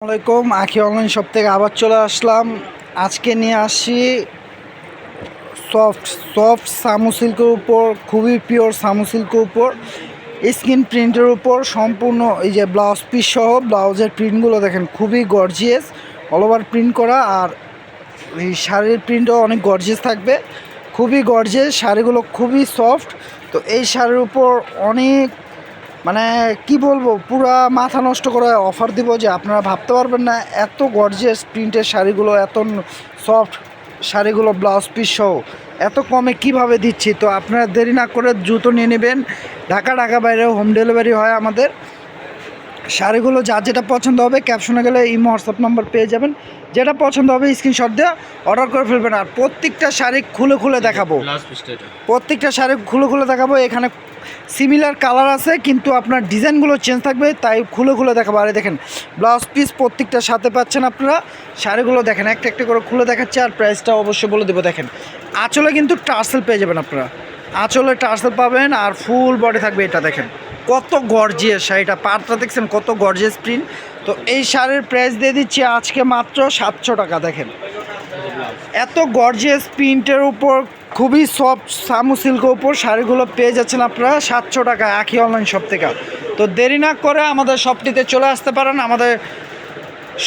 আসসালামাইকুম, আখি online shop থেকে আবার চলে আসলাম। আজকে নিয়ে আসি সফট সামু সিল্কের উপর, খুবই পিওর সামু সিল্কের উপর স্ক্রিন প্রিন্টের উপর সম্পূর্ণ এই যে ব্লাউজ পিস সহ ব্লাউজের প্রিন্টগুলো দেখেন, খুবই গর্জিয়াস, অল ওভার প্রিন্ট করা। আর এই শাড়ির প্রিন্টও অনেক গর্জিয়াস থাকবে, খুবই গর্জিয়াস। শাড়িগুলো খুবই সফট। তো এই শাড়ির উপর অনেক কি বলবো, পুরা মাথা নষ্ট করে অফার দিব যে আপনারা ভাবতে পারবেন না এত গর্জিয়াস প্রিন্টের শাড়িগুলো, এত সফট শাড়িগুলো ব্লাউজ পিস সহ এত কমে কিভাবে দিচ্ছি। তো আপনারা দেরি না করে দ্রুত নিয়ে নেবেন। ঢাকা বাইরে হোম ডেলিভারি হয় আমাদের। শাড়িগুলো যার যেটা পছন্দ হবে ক্যাপশনে গেলে ইমো হোয়াটসঅ্যাপ নাম্বার পেয়ে যাবেন। যেটা পছন্দ হবে স্ক্রিনশট দিয়ে অর্ডার করে ফেলবেন। আর প্রত্যেকটা শাড়ি খুলে দেখাবো, প্রত্যেকটা শাড়ি খুলে দেখাবো। এখানে সিমিলার কালার আছে কিন্তু আপনার ডিজাইনগুলো চেঞ্জ থাকবে, তাই খুলে দেখাবো। আর দেখেন ব্লাউজ পিস প্রত্যেকটা সাথে পাচ্ছেন আপনারা। শাড়িগুলো দেখেন একটা একটা করে খুলে দেখাচ্ছে, আর প্রাইসটা অবশ্যই বলে দেবো। দেখেন আঁচলে কিন্তু টার্সেল পেয়ে যাবেন আপনারা, আঁচলে টার্সেল পাবেন আর ফুল বডি থাকবে। এটা দেখেন কত গর্জিয়াস শাড়িটা, পাটটা দেখছেন কত গর্জিয়াস প্রিন্ট। তো এই শাড়ির প্রাইস দিয়ে দিচ্ছি আজকে মাত্র 700 টাকা। দেখেন এত গর্জিয়াস প্রিন্টের উপর খুবই সফট সামু সিল্কের উপর শাড়িগুলো পেয়ে যাচ্ছেন আপনারা 700 টাকা আখি অনলাইন শপ থেকে। তো দেরি না করে আমাদের শপটিতে চলে আসতে পারেন। আমাদের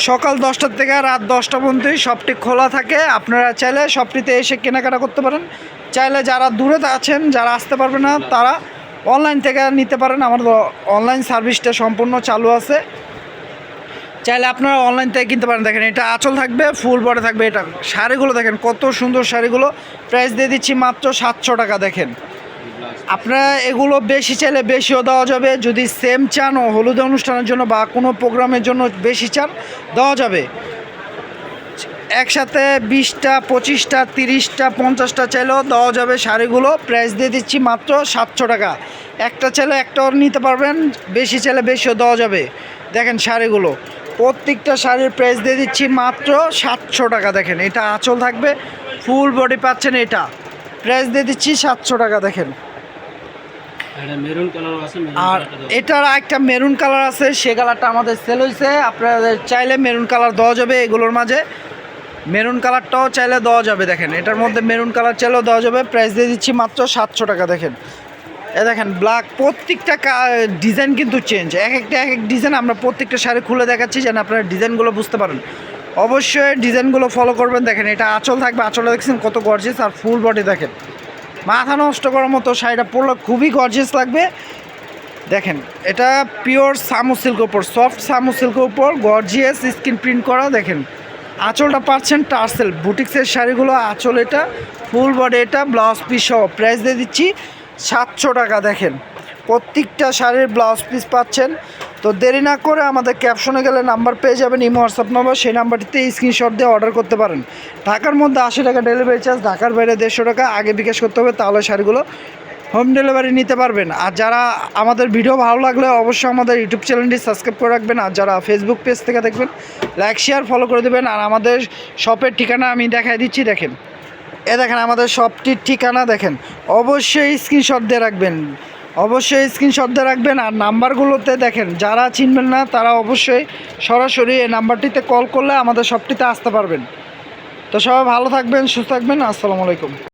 সকাল 10টা থেকে রাত 10টা পর্যন্তই শপটি খোলা থাকে। আপনারা চাইলে শপটিতে এসে কেনাকাটা করতে পারেন। চাইলে যারা দূরে আছেন, যারা আসতে পারবে না, তারা অনলাইন থেকে নিতে পারেন। আমাদের অনলাইন সার্ভিসটা সম্পূর্ণ চালু আছে, চাইলে আপনারা অনলাইন থেকে কিনতে পারেন। দেখেন এটা আঁচল থাকবে, ফুল বডি থাকবে। এটা শাড়িগুলো দেখেন কত সুন্দর শাড়িগুলো, প্রাইস দিয়ে দিচ্ছি মাত্র 700 টাকা। দেখেন আপনারা এগুলো বেশি চাইলে বেশিও দেওয়া যাবে, যদি সেম চান ও হলুদ অনুষ্ঠানের জন্য বা কোনো প্রোগ্রামের জন্য বেশি চান দেওয়া যাবে। একসাথে 20টা 25টা 30টা 50টা চাইলেও দেওয়া যাবে শাড়িগুলো। প্রাইস দিয়ে দিচ্ছি মাত্র 700 টাকা। একটা চাইলে একটাও নিতে পারবেন, বেশি চাইলে বেশিও দেওয়া যাবে। দেখেন শাড়িগুলো প্রত্যেকটা শাড়ির প্রাইস দিয়ে দিচ্ছি মাত্র 700 টাকা। দেখেন এটা আঁচল থাকবে, ফুল বডি পাচ্ছেন। এটা প্রাইস দিয়ে দিচ্ছি 700 টাকা। দেখেন আর এটার একটা মেরুন কালার আছে, সে কালারটা আমাদের সেল হয়েছে। আপনাদের চাইলে মেরুন কালার দেওয়া যাবে এগুলোর মাঝে, মেরুন কালারটাও চাইলে দেওয়া যাবে। দেখেন এটার মধ্যে মেরুন কালার চাইলেও দেওয়া যাবে। প্রাইস দিয়ে দিচ্ছি মাত্র 700 টাকা। দেখেন দেখেন ব্ল্যাক, প্রত্যেকটা ডিজাইন কিন্তু চেঞ্জ, এক এক ডিজাইন। আমরা প্রত্যেকটা শাড়ি খুলে দেখাচ্ছি যেন আপনারা ডিজাইনগুলো বুঝতে পারেন। অবশ্যই ডিজাইনগুলো ফলো করবেন। দেখেন এটা আঁচল থাকবে, আঁচলে দেখছেন কত গর্জিয়াস, আর ফুল বডি দেখেন মাথা নষ্ট করার মতো। শাড়িটা পরলে খুবই গর্জিয়াস লাগবে। দেখেন এটা পিওর সামু সিল্কের উপর, সফট সামু সিল্কের উপর গর্জিয়াস স্ক্রিন প্রিন্ট করা। দেখেন আঁচলটা পাচ্ছেন টার্সেল, বুটিক্সের শাড়িগুলো আঁচল, এটা ফুল বডি, এটা ব্লাউজ পিস সহ। প্রাইস দিয়ে দিচ্ছি 700 টাকা। দেখেন প্রত্যেকটা শাড়ির ব্লাউজ পিস পাচ্ছেন। তো দেরি না করে আমাদের ক্যাপশনে গেলে নাম্বার পেয়ে যাবেন, ইমো হোয়াটসঅ্যাপ নাম্বার। সেই নাম্বারটিতে স্ক্রিনশট দিয়ে অর্ডার করতে পারেন। ঢাকার মধ্যে 80 টাকা ডেলিভারি চার্জ, ঢাকার বাইরে 150 টাকা আগে বিকাশ করতে হবে, তাহলে শাড়িগুলো হোম ডেলিভারি নিতে পারবেন। আর যারা আমাদের ভিডিও ভালো লাগলে অবশ্যই আমাদের ইউটিউব চ্যানেলটি সাবস্ক্রাইব করে রাখবেন। আর যারা ফেসবুক পেজ থেকে দেখবেন লাইক শেয়ার ফলো করে দেবেন। আর আমাদের শপের ঠিকানা আমি দেখাই দিচ্ছি। দেখেন দেখেন আমাদের শপটির ঠিকানা। দেখেন অবশ্যই স্ক্রিনশট দিয়ে রাখবেন, অবশ্যই স্ক্রিনশট দিয়ে রাখবেন। আর নাম্বারগুলোতে দেখেন যারা চিনবেন না তারা অবশ্যই সরাসরি এই নাম্বারটিতে কল করলে আমাদের শপটিতে আসতে পারবেন। তো সবাই ভালো থাকবেন, সুস্থ থাকবেন। আসসালামু আলাইকুম।